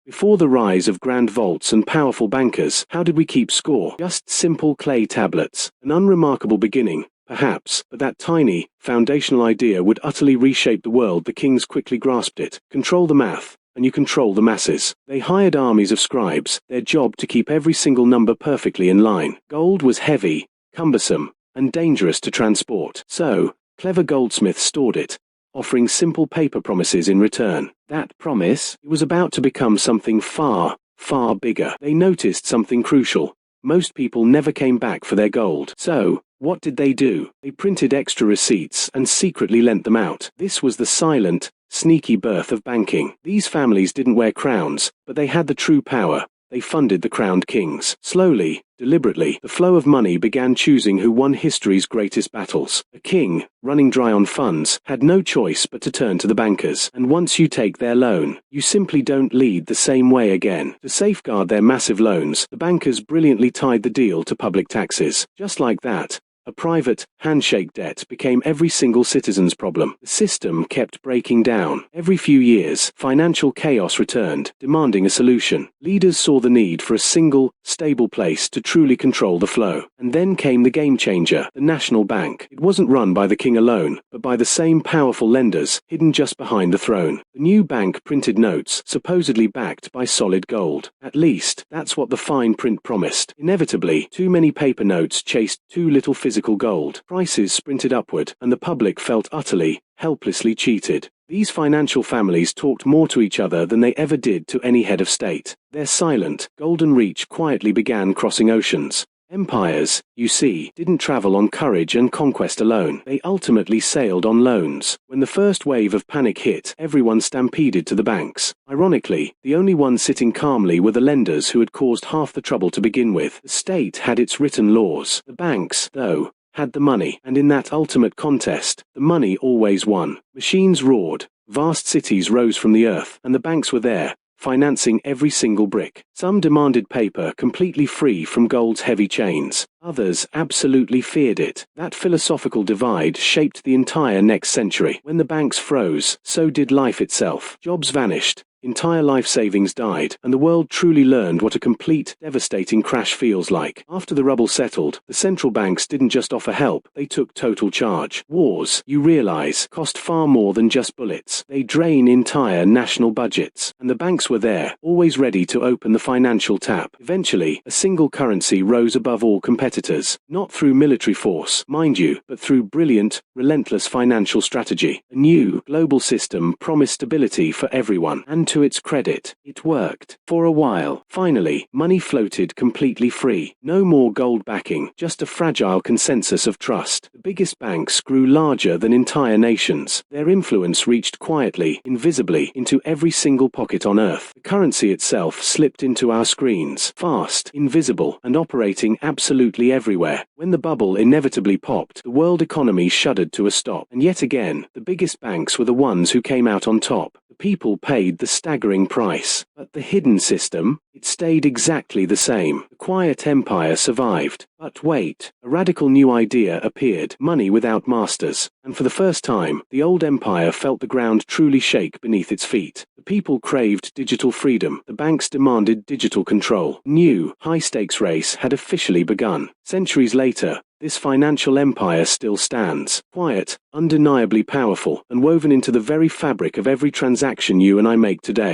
Before the rise of grand vaults and powerful bankers, how did we keep score? Just simple clay tablets. An unremarkable beginning, perhaps, but that tiny, foundational idea would utterly reshape the world. The kings quickly grasped it. Control the math, and you control the masses. They hired armies of scribes, their job to keep every single number perfectly in line. Gold was heavy, cumbersome, and dangerous to transport. So, clever goldsmiths stored it, offering simple paper promises in return. That promise, it was about to become something far, far bigger. They noticed something crucial. Most people never came back for their gold. So, what did they do? They printed extra receipts and secretly lent them out. This was the silent, sneaky birth of banking. These families didn't wear crowns, but they had the true power. They funded the crowned kings. Slowly, deliberately, the flow of money began choosing who won history's greatest battles. A king, running dry on funds, had no choice but to turn to the bankers. And once you take their loan, you simply don't lead the same way again. To safeguard their massive loans, the bankers brilliantly tied the deal to public taxes. Just like that, a private, handshake debt became every single citizen's problem. The system kept breaking down. Every few years, financial chaos returned, demanding a solution. Leaders saw the need for a single, stable place to truly control the flow. And then came the game changer, the national bank. It wasn't run by the king alone, but by the same powerful lenders, hidden just behind the throne. The new bank printed notes, supposedly backed by solid gold. At least, that's what the fine print promised. Inevitably, too many paper notes chased too little physical gold. Prices sprinted upward, and the public felt utterly, helplessly cheated. These financial families talked more to each other than they ever did to any head of state. Their silent, golden reach quietly began crossing oceans. Empires, you see, didn't travel on courage and conquest alone. They ultimately sailed on loans. When the first wave of panic hit, everyone stampeded to the banks. Ironically, the only ones sitting calmly were the lenders who had caused half the trouble to begin with. The state had its written laws. The banks, though, had the money, and in that ultimate contest, the money always won. Machines roared, vast cities rose from the earth, and the banks were there, financing every single brick. Some demanded paper completely free from gold's heavy chains. Others absolutely feared it. That philosophical divide shaped the entire next century. When the banks froze, so did life itself. Jobs vanished. Entire life savings died, and the world truly learned what a complete, devastating crash feels like. After the rubble settled, the central banks didn't just offer help, they took total charge. Wars, you realize, cost far more than just bullets. They drain entire national budgets. And the banks were there, always ready to open the financial tap. Eventually, a single currency rose above all competitors. Not through military force, mind you, but through brilliant, relentless financial strategy. A new, global system promised stability for everyone. And to its credit, it worked. For a while. Finally, money floated completely free. No more gold backing, just a fragile consensus of trust. The biggest banks grew larger than entire nations. Their influence reached quietly, invisibly, into every single pocket on Earth. The currency itself slipped into our screens, fast, invisible, and operating absolutely everywhere. When the bubble inevitably popped, the world economy shuddered to a stop. And yet again, the biggest banks were the ones who came out on top. The people paid the staggering price. But the hidden system, it stayed exactly the same. The quiet empire survived. But wait, a radical new idea appeared, money without masters. And for the first time, the old empire felt the ground truly shake beneath its feet. The people craved digital freedom. The banks demanded digital control. New, high-stakes race had officially begun. Centuries later, this financial empire still stands, quiet, undeniably powerful, and woven into the very fabric of every transaction you and I make today.